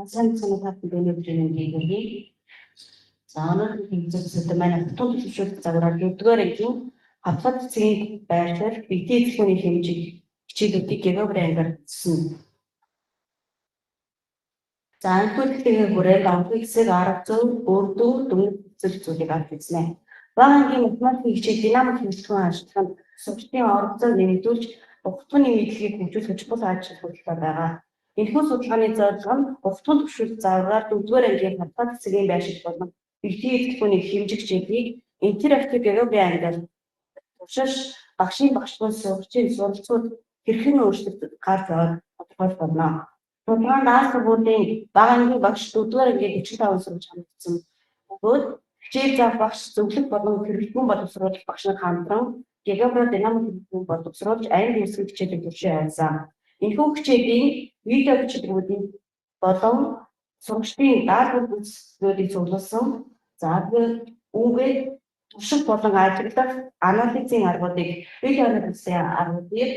сайн санаатай өнөөдрийн мэндийг за өнөөдөр хэмжээсээ манай хотын төлөвшөлт загвараар 4-р ангийн хавцад цэгийн байрлал битгий зөвхөний хэмжээ хичээлүүдийг гигабрайнгаар хийсэн. За анхны хүрээнд амтны хэсэг 10 өрдөө дүнг зүйлийг авч ирсэн. Багангийн математикийн хичээл динамик хэмжлэгэн ашиглан сургалтын оролцоог нэмэгдүүлж ухтганы мэдлэгийг хөгжүүлэх бус ажил хөдөлгөөн байгаа. Энэхүү судалгааны зорилго нь ухтгын төвшөлт загвараар 4-р ангийн хавцад цэгийн байршил болон битгий зөвхөний хэмжих хичээлийг интерактив гигабрайнгаар туршиж багшийн багшгүй сургалтын суралцууд хэрхэн өөрчлөлт гарч байгааг тодорхойлох болно. Судалгаанд Аз сургуулийн багангийн багш 4-р ангийн 45 сурвалж хамтсан. Бөгөөд хичээл заах багш зөвлөх болон хэрэглэн боловсруулах багш нар хамтран гигабрайн динамик боловсруулж англи хэсэг хичээлийг туршиж байсан. Энэхүү хичээлийн видео бичлэгүүдийн болон сургалтын даалгавар бүтцүүдийг цуглуулсан. За үүгээр турших болон ажиглах анализын аргуудыг видеоны бүтцийн аргуудыг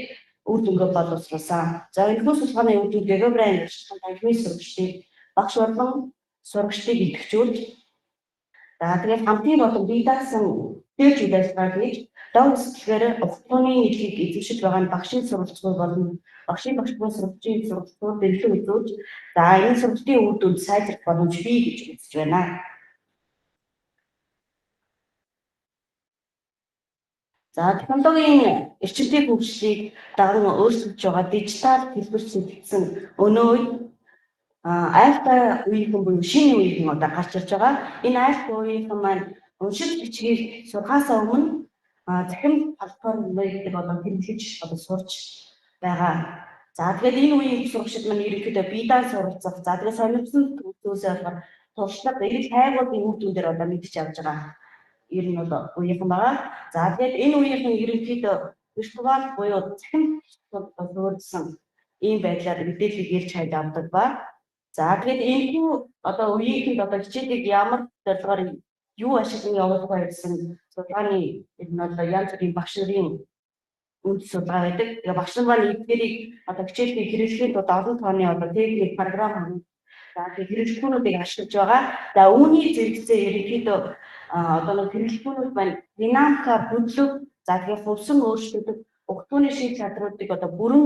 үр дүнгээ боловсруулсан. За энэхүү судалгааны үр дүн гигабрайн ашиглан танхимын сургалтыг багш болон сурагчдыг идэвхжүүлж тэгээд хамтын болон бие даасан дэж үйлчлэгээ хийж дав сэтгэлээр ухтганы мэдлэгийг эзэмшиж байгаа нь багшийн сурвалжгүй болон багшийн багшгүй сурвалжийн сурвалжууд дэлгэн үзүүлж за энэ сурвалжийн үр дүнд сайжрах боломж бий гэж үзэж байна. За технологийн эрчимтэй хөгжлийг даган өөрчлөж байгаа дижитал хэлбэр шилжсэн өнөө үед айлтай үеийнхэн буюу шинэ үеийнхэн одоо гарч ирж байгаа. Энэ айлтай үеийнхэн маань уншиж бичгийг сурахаасаа өмнө захин платформыг болон хэрэглэж одоо сурч байгаа. За тэгээд энэ үеийн сурагчид маань ерөнхийдөө бие даан суралцах, за тэгээд сонирхсан зүйлсээ болохоор туршлага, эрэл хайгуудын үр дүн дээр одоо мэдчих авч байгаа. Ер нь бол үеийнхэн байгаа. За тэгээд энэ үеийнхэн ерөнхийдөө виртуал буюу захин суралцсан ийм байдлаар мэдээллийг ирж хайж авдаг ба. За тэгээд энэхүү одоо үеийнхэнд одоо хичээлийг ямар зорилгоор юу ашиглан явуулах вэ гэсэн судалгааны энэ нь одоо янз бүрийн багш нарын үнд судалгаа байдаг. Тэгээ багш нар маань эдгээрийг одоо хичээлийг хэрэглэхэд олон тооны одоо техник програм за тэгээд хэрэглэгчнүүдийг ашиглаж байгаа. За үүний зэрэгцээ ерөнхийдөө одоо нэг хэрэглэгчнүүд маань динамикаар хөдлөв за тэгээд хувьсан өөрчлөлт ухтганы шийд чадруудыг одоо бүрэн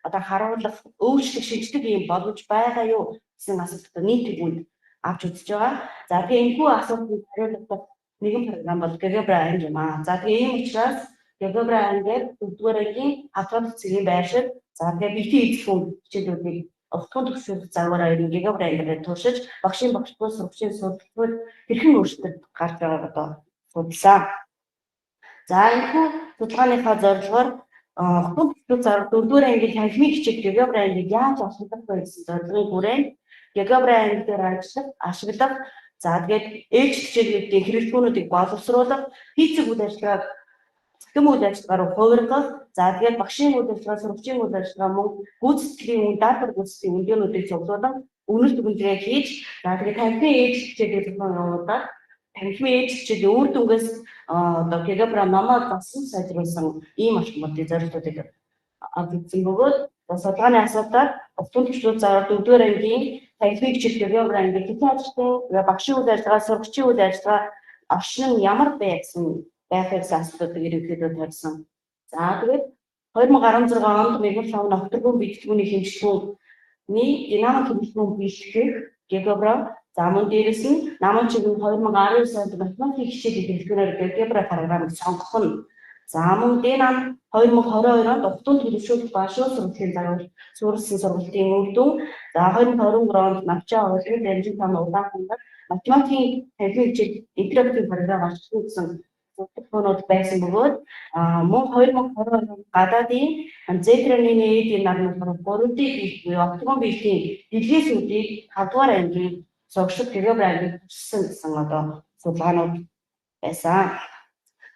одоо харуулах өөрчлөлт шийддэг юм боломж байгаа юу гэсэн асуултад нийтийн үнд авч үзэж байгаа. За тэгээ энэхүү асуултыг хариулах нэгэн програм бол гигабрайн юм аа. За тэгээ ийм учраас гигабрайн гэдэг 4-р ангийн хавцад цэгийн байршил за тэгээ битгий эзлэх хичээлүүдийг ухтгын төвшөлт загвараар энэ гигабрайнгаар туршиж багшийн багшгүй сурагчийн сургалтууд хэрхэн өөрчлөлт гарч байгааг одоо судалсан. За энэхүү судалгааныхаа зорилгоор ухтгын төвшөлт загвар 4-р ангийн танхимын хичээл гигабрайныг яаж ашиглах вэ гэсэн зорилгын хүрээнд гигабрайн дээр ашиглах за тэгээд ээж хичээлүүдийн хэрэглэгчнүүдийг боловсруулах физик үйл ажиллагааг захим үйл ажиллагаар хувиргах за тэгээд багшийн үйл ажиллагаа сурагчийн үйл ажиллагаа мөн гүйцэтгэлийн даатгал гүйцэтгэлийн үндээнүүдийг цуглуулах үнэлт өгүүлбэрээ хийж за тэгээд танхимын ээж хичээлийг явуулаад танхимын ээж хичээлийн үр дүнгээс одоо гигабрайн намаа басан сайжруулсан ийм алхмуудын зорилтуудыг авч үзсэн бөгөөд судалгааны асуудал ухтгын төвшөлт загвар 4-р ангийн танхимын хичээл гигабрайн гэдэг ажлын багшийн үйл ажиллагаа сурагчийн үйл ажиллагаа орчин нь ямар байсан байхыг асуултыг ерөнхийдөө тавьсан. За тэгээд 2016 онд Мегafон октогон бичлэгний хэмжлэгний динамик хэмжлэгний бичлэгэх гигабрайн за мөн дээрэс нь намын чиг 2019 онд математикийн хичээлийн дэлгүүрээр гигабрайн програмыг сонгох нь за мөн дээн 2022 онд ухтгын төлөвшөлт ба шууд сургалтын загвар суурилсан сургалтын үр дүн за 2023 онд навчаа урлагийн дамжин тань удаахангаар математикийн танхимын хичээл интерактив програм ашигласан судалгаанууд байсан бөгөөд мөн 2022 онд гадаадын Z-ийн нээдийн нарны 3D буюу октогон биеийн дэлгээс үүдийг 5-р ангийн сурагчид гигабрайныг туршсан гэсэн одоо судалгаанууд байсан.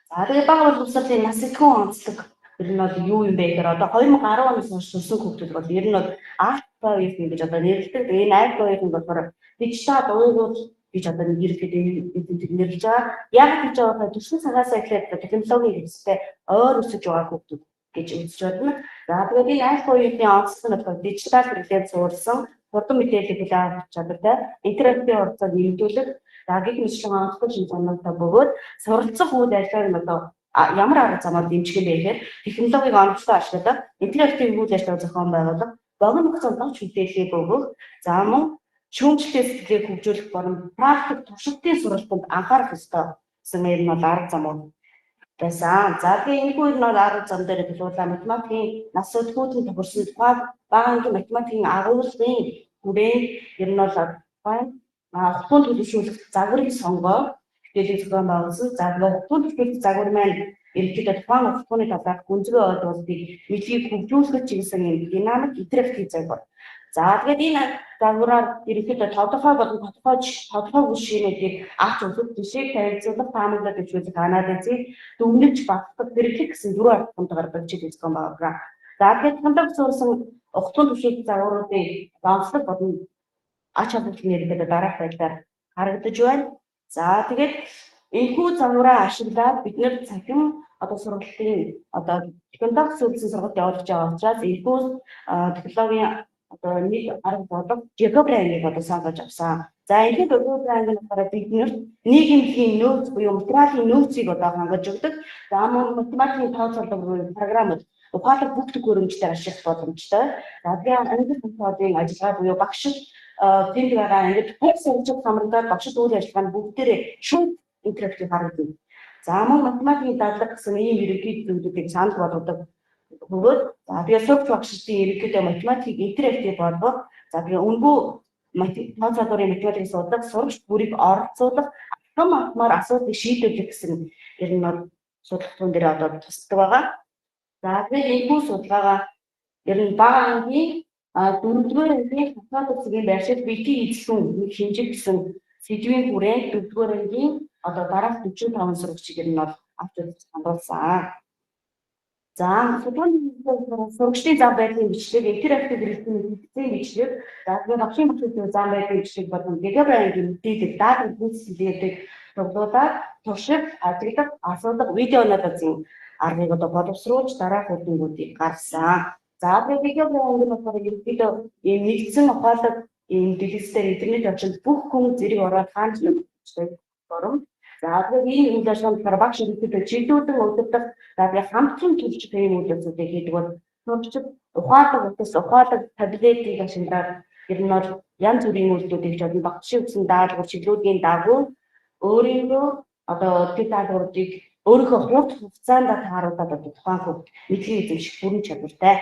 За тэгээд бага боловсролын нас идэхэн онцлог ер нь бол юу юм бэ гэхээр одоо 2010 оноос хойш сурсан хүүхдүүд бол ер нь бол альфа үеийн гэж одоо нэрлэдэг. Энэ альфа үеийн болохоор дижитал уйгуул гэж одоо ерөнхийдөө нэрлэж байгаа. Яг гэж байгаа төсвийн цагаас эхлээд технологийн хэрэгсэлтэй ойр өсөж байгаа хүүхдүүд гэж үзэж байна. За тэгээд энэ альфа үеийн онцлог нь болохоор дижитал хэрэглээд суурсан хурдан мэдээлэл хүлээн авах чадвартай интерактив урдцаг нэмэгдүүлэх гих мэтлэг онцлог шинжилгээтэй бөгөөд суралцах үйл ажиллагааг нь одоо ямар арга замаар дэмжих юм бэ гэхээр технологиг онцлог ашиглаад интерактив үйл ажиллагаа зохион байгуулах, богино хугацаанд олж мэдээллийг өгөх, за мөн шүүмжлэлтэй сэтгэлийг хөгжүүлэх болон практик туршилтын сургалтанд анхаарах ёстой гэсэн энэ бол арга замууд байсан. За тэгээд энэ хоёр нь арга зам дээр төлөвлөлөө математикийн нас өдгүүдийн тохирсон тухай багаангийн математикийн агуулгын хүрээнд ер нь бол хутгын төлөвшүүлэх загварыг сонгоо мэдээлэл зохион байгуулсан. За тэгээд хутгын төлөвшүүлэх загвар маань ерөнхийдөө тухайн хутгын талаарх гүнзгий ойлголтыг мэдлэгийг хөгжүүлэх чиглэсэн юм динамик интерактив загвар. За тэгээд энэ загвараар ерөнхийдөө тодорхой болон тодорхой үе шинүүдийг авч үзэх, жишээ тавилцуулах, таамаглаад дэвшүүлэх, анализыг дүгнэж батлах, хэрэглэх гэсэн дөрвөн арганд гаргаж чиглэж байгаа. За тэгээд хандлага суурсан хутгын төлөвшүүлэх загваруудын онцлог болон ач холбогдол нэрээр дараах байдлаар харагдаж байна. За тэгээд энэхүү загвараа ашиглаад бид нэр цахим одоо сургалтын одоо технологи суурилсан сургалт явуулж байгаа учраас энэхүү технологийн одоо нэг арга болов Jacobran-ыг одоо сонгож авсан. За энэ Jacobran-ыг болохоор бид нийгмийн нөөц буюу материалын нөөцийг одоо хангаж өгдөг. За мөн математикийн тооцоолол буюу програмууд ухаалаг бүх төгөөрөмжтэй ашиглах боломжтой. За тэгээд англи хэлний ажиллагаа буюу багшид тэнд байгаа ингээд бүх сургууль хамрагдаад багшид үйл ажиллагаа нь бүгдээрээ шууд интерактив харагдана. За мөн математикийн дадлаг гэсэн ийм ерөнхий зүйлүүдийг санал болгодог бөгөөд за тэгээд сурч багшдын ерөнхийдөө математик интерактив болгох. За тэгээд үнгүй тооцоололын математикийг судлах, сурагч бүрийг оролцуулах, автоматмаар асуудлыг шийдвэрлэх гэсэн ер нь судалгаан дээр одоо тусдаг байгаа. За тэгээд энэхүү судалгаагаа ер нь бага ангийн 4-р ангийн хатаад цагийн байршил битгий эзлэн нэг хэмжиг гэсэн сэдвийн хүрээнд 4-р ангийн одоо дараах 45 сурагчийг ер нь бол авч үзэж хандуулсан. За сурагчдын зам байдлын бичлэг, интерактив хэрэглэлийн хэрэгцээний бичлэг, за тэгээд багшийн бүтээгдэхүүн зам байдлын бичлэг болон Jacobran-гийн мэдээлэл дата гүйцэтгэлийг цуглуулад турших, ажиглах, асуудал видеонуудын аргыг одоо боловсруулж дараах үр дүнгуудыг гаргасан. За тэгээд Jacobran-гийн болохоор ерөнхийдөө ийм нэгдсэн ухаалаг ийм дэлгэцээр интернет очинд бүх хүн зэрэг ороод хаанч нэгтэй бором. За тэгээд ийм үйл ажиллагаанд багш ерөнхийдөө чиглүүлэн удирдах, за тэгээд хамтран төлөвлөж ийм үйл ажиллагааг хийдэг бол сурагчид ухаалаг утас, ухаалаг таблетыг ашиглаад ер нь бол янз бүрийн үйлдэлүүдийг жолон багшийн өгсөн даалгавар чиглүүлгийн дагуу өөрийнхөө одоо тэр даалгаврыг өөрийнхөө хурд хугацаанд тааруулаад одоо тухайн хөвд мэдлэг эзэмших бүрэн чадвартай.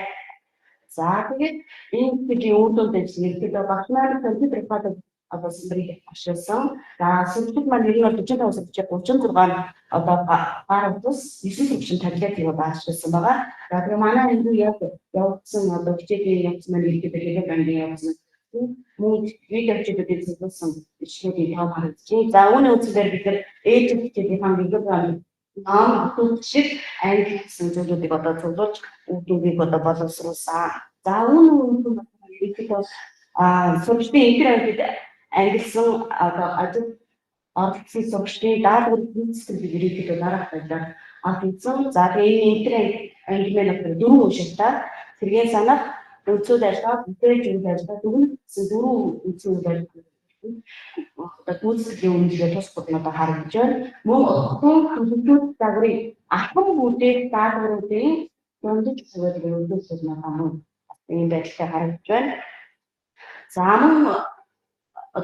За тэгээд энэ бүхний үр дүнд ерөнхийдөө багш маань компьютер ухаалаг одоо сумрыг ашигласан. За сурагчид маань ер нь бол 45 сурагчид 36 одоо гар утас 9 сурагчид таблетыг ашигласан байгаа. За тэгээд манай энэ яг явуулсан одоо хичээлийн явуулсан маань ерөнхийдөө Jacobran-гийн явуулсан мөн видеочдуудыг зөвлөсөн бичлэгийг тав харагдчих. За үүний үндсээр бид нар ээлжид хичээлийн Jacobran ном бүтэн шиг англи гэсэн зүйлүүдийг одоо зөвлөж үгдүүдийг одоо боловсруулсан. За үүний үндсээр ерөнхийдөө сурагчдын интерактив ангилсан одоо ажил оролцсон сурагчдын даалгаврыг гүйцэтгэх ерөнхийдөө дараах байдлаар авсан. За тэгээд энэ интерактив ангилмын 4 уншилтаа сэргээн санах, үндсүүд ажиллагаа, бүтээж үйл ажиллагаа, дүгнэх гэсэн 4 үндсэн үйл ажиллагаа одоо гүйцэтгэлийн үнэлгээ тус бүр нь одоо харагдаж байна. Мөн хутгын төлөвлөлт загварыг албан бүтээх даалгавруудын дундаж зөвлөлт өгүүлэх нь одоо ийм байдлаар харагдаж байна. За мөн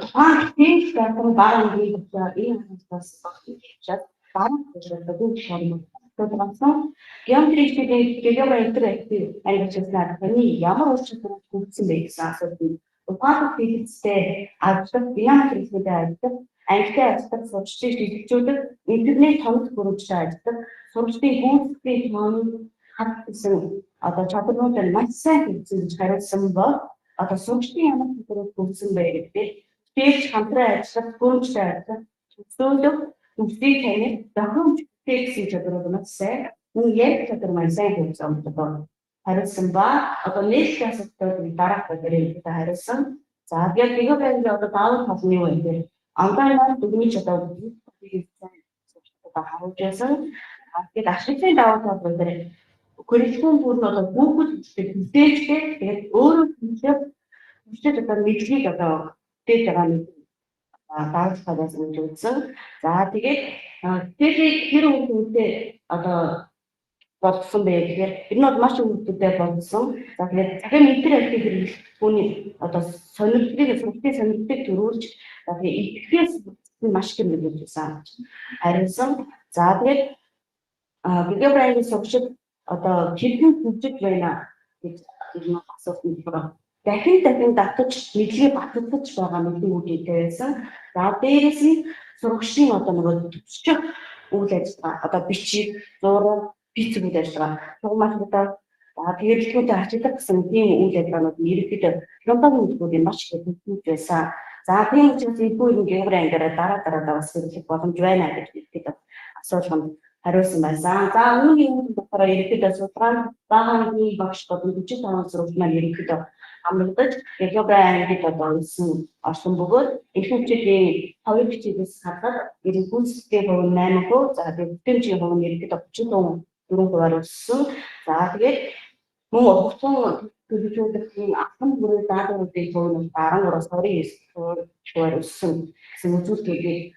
тухайн техник даалгавар багийн энэ хандлагаас багтчихад дараа нь бүгд шаардлага тодорхойлсон. Геометрийн Jacobran интерактив ангилсан таны ямар ур чадвар гүйцсэн бэ гэсэн асуултыг ухаалаг физикстэй ажиллах, динамик хэрэглээтэй ажиллах, ангитай ажиллах, сурагчдыг шилжүүлэх, интернет томт хөрвөжтэй ажиллах, сурагчдын гүйцэтгэлийн тооны хад гэсэн одоо чадваруудыг маш сайн хэрэгжүүлж хариулсан бол одоо сурагчдын ямар чадвар гүйцсэн бэ гэдэг тэгж хамтран ажиллах, гүнзгий ажиллах, зөвлөх, үсгийг таних, зохиомж гэсэн чадварууд маш сайн, мөн яг чадвар маань сайн хэрэгжсэн одоо хариулсан ба одоо нийтлэг асуудлыг дараах байдлаар хариулсан. За тэгээд Jacobran-гийн одоо даавал тал нь юу вэ гэхээр онлайнаар дүгнэж одоо харуулж байсан. Тэгээд ашиглалтын даавал тал дээр curriculum бүр нь одоо бүгд мэдээлэлтэй тэгээд өөрөө хүчтэй одоо мэдлийг одоо дээд байгаа нэг даалгавар гэж үзсэн. За тэгээд тэгээд тэр хүмүүстэй одоо бодсон бэ гэхээр энэ нь маш өвдөлтөд болсон. За тэгээд захин интер архив хэрэглэх хүний одоо сонирхлыг төрүүлж за тэгээд идэвхээс маш их нөлөөлж байсан. Харинсан за тэгээд Географийн сурагчид одоо хэрхэн хөгжиж байна гэж энэ асуултанд болохоор дахин давтаж мэдлэгээ батлагдаж байгаа мэдээ үүдтэй байсан. За дээрээс нь сурагчдын одоо нөгөө төвччих үйл ажиллагаа одоо бичиг, зураг, бицэг үйл ажиллагаа тугамаасаа за хэрэглэгчтэй арчилдаг гэсэн тийм үйл ажиллагаанууд ерөнхийдөө Лондонгийн хэлбэрээр маш их хөгжиж байсан. За тийм учраас энэ географи ангиараа дараа бас хэрэглэх боломж байна гэж хэлээд асуултанд хариулсан байсан. За үүний үйл болохоор ерөнхийдөө судалгааны багийн багш болон 45 сурагч маань ерөнхийдөө амрагдаж географи ангид одоо үлсэн орсон бөгөөд их хэмжээний хоёр хичээлээс гадаад гүйцэтгэлийн хувь 8%, за бүтэмжийн хувь нь ерөнхийдөө 34% өссөн. За тэгээд мөн хугацааны төлөвлөлтийн ахын бүрийн даалгавруудын хувь нь 13-29% өссөн гэсэн үзүүлэлтийг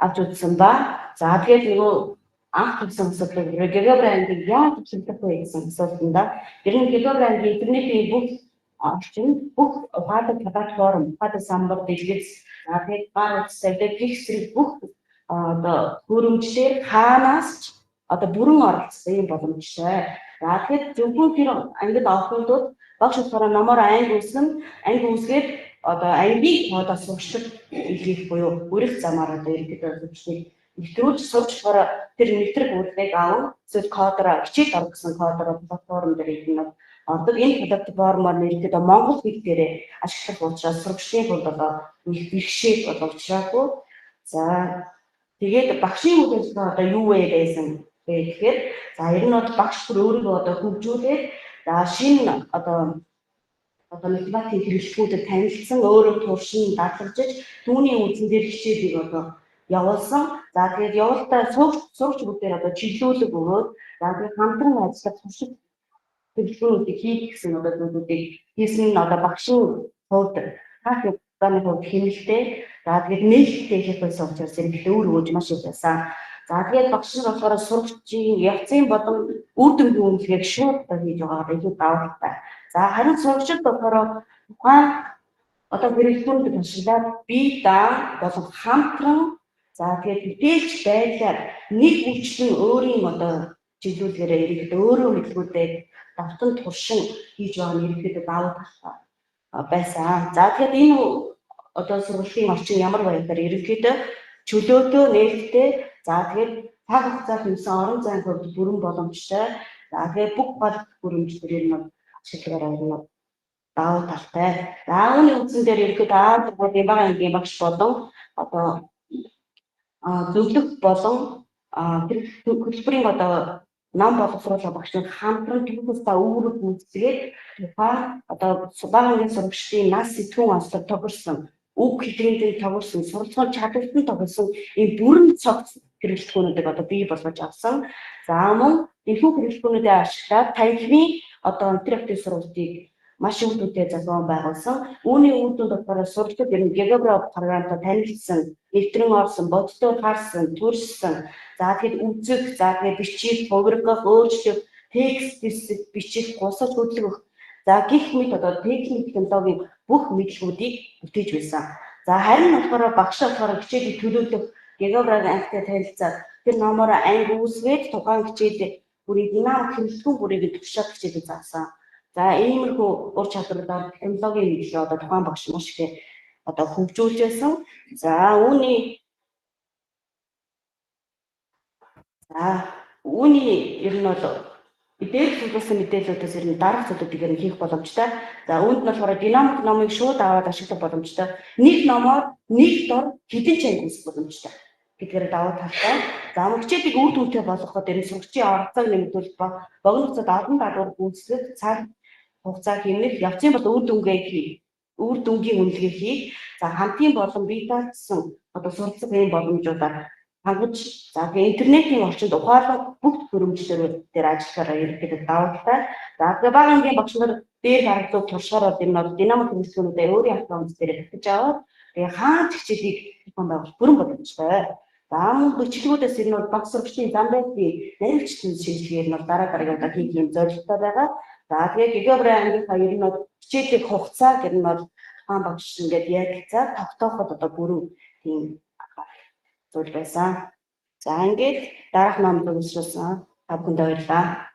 авч үзсэн ба за тэгээд нөгөө анх гэсэн асуудал географи ангид яаж хэлэх вэ гэсэн асуултанда ер нь географи ангид интернетийн бүх орчин бүх ухаалаг платформ, ухаалаг самбар дэлгэц тэгээд баг үстэй гих зэрэг бүх одоо хөрөмжлөөр хаанаас ч одоо бүрэн оролцсон юм боломжтой. За тэгэхээр зөвхөн тэр ангид ороход багш болохоор номоор анги үүсгээд одоо ангийг одоо сурагчид илгээх буюу үрэх замаар одоо ерөнхийдөө сурагчдыг нэвтрүүлж сурч болохоор тэр нэвтрэх үйлдэлийг авах зөв кодороо хичээл орох гэсэн кодороо платформ дээр ирнэ. Одоо энэ платформоор нэрдээ Монгол хэл дээрээ ашиглах учраас сурагчдын хувьд одоо их бэрхшээл боловчраагүй. За тэгээд багшийн үйл ажиллагаа одоо юу вэ гэсэн тэгэхээр за ер нь бол багш бүр өөрийгөө одоо хөгжүүлээд за шинэ одоо математикийн хэрэглэгүүдэд танилцсан өөрөө туршин дадлажиж түүний үзэн дээр хичээлийг одоо явуулсан. За тэгээд явуултаа сурагч бүгдээр одоо чиглүүлэг өгөөд за тэгээд хамтран ажиллах туршид төлөвлөгөөнүүдийг хийх гэсэн одоо зүйлүүдийг хийсэн нь одоо багшийн хувьд хаах дааны хувьд хэмнэлтэй. За тэгээд нээлттэй хийх байсан учраас зэрэг өөр өгж маш их байсан. За тэгээд багш нар болохоор сурагчийн явцын болон үр дүнгийн үнэлгээг шууд хийж байгаагаар илүү давалтай. За харин сурагчид болохоор тухайн одоо хэрэглүүдэд ашиглаад бие даа болон хамтран за тэгээд мэдээлж байдлаар нэг хүчлэн өөрийн одоо чиглүүлгээрээ ирээд өөрөө мэдлгүүдээ давтан туршин хийж байгаа нь ерөнхийдөө давуу тал байсан. За тэгэхээр энэ одоо сургуулийн орчин ямар байдлаар ерөнхийдөө чөлөөтэй нээлттэй за тэгээд цаг хугацаа хэмсэн орон зайн хувьд бүрэн боломжтой. За тэгээд бүх гол бүрэмжлэр нь ашиглаараа ирнэ давуу талтай. За үүний үндсэн дээр ерөнхийдөө сургуулийн бага ангийн багш болон одоо зөвлөх болон тэр хөтөлбөрийн одоо нам боловсруулах багш нар хамтран төлөвлөстэй үүрэг гүйцэтгээд тухайн одоо бага ангийн сурагчдын нас сэтгүүн онцлог тохирсон үг хэлбэрийн тогтсон суралцсан чадвартанд тогтсон энэ бүрэн цогц хэрэглэгчнүүдийг одоо бий болгож авсан. За мөн энэхүү хэрэглэгчнүүдээ ашиглаад танхимын одоо интерактив сургалтыг маш их үдтэй зохион байгуулсан. Үүний үр дүнд болохоор сурагчид ер нь географи програмтай танилцсан, нэвтрэн орсон, боддоор харсан, төрсөн. За тэгэхэд үзэх, за тэгээд бичих, хувиргах, өөрчлөх, текст бичих, гусаж хөдлөх. За гэх мэт одоо техник технологийн бүх мэдлгүүдийг бүтээж байсан. За харин болохоор багш болохоор хичээлийг төлөвлөх географи ангитай танилцаад тэр номоор анги үүсгээд тухайн хичээлд бүрийн динамик хэрэглэгчийн бүрийг төвшөөд хичээлийг заасан. За иймэрхүү ур чадвараар технологийн мэдлэгээ одоо тухайн багш маш их одоо хөгжүүлж байсан. За үүний ер нь бол эдгээр зүйлсэн мэдээллүүдээс ер нь дараах зүйлүүдийг ер нь хийх боломжтой. За үүнд нь болохоор динамик номыг шууд аваад ашиглах боломжтой. Нэг номоор нэг дор хэдэн ч анги үүсгэх боломжтой гэдгээр давуу талтай. За хичээлийг үр дүнтэй болгоход ер нь сурагчийн оролцоог нэмэгдүүлэх ба богино хугацаанд албан даалгавар гүйцэтгэх, цаг хугацаа хэмнэх, явцын бол үр дүнгийн үнэлгээ хийх, за хамтын болон бие даасан одоо суралцах юм боломжуудаар хангаж за интернетийн орчинд ухаалаг бүгд хөрөмжлөр дээр ажиллахаараа ерөнхийдөө давуу талтай. За тэгээ бага ангийн багш нар дээр гаргадаг туршлагаараа энэ бол динамик хэрэгсгүүнүүдээ өөрийн аккаунт дээр батж аваад тэгээ хаанч хичээлийг телефон байгуулж бүрэн боломжтой. За мөн бичлэгүүдээс энэ бол багш сурагчдын зам байдлын наривчлалын шийдлэгээр нь дараа дараагаар хийх юм зорилготой байгаа. За тэгээ гигабрын ангийнхаа ер нь бол хичээлийн хугацаа гэр нь бол хаан багш ингээд ярилцаад тогтооход одоо бүрэн тийм зүйл байсан. За ингээд дараах ном зөвшөөрсөн. Та бүхэнд баярлалаа.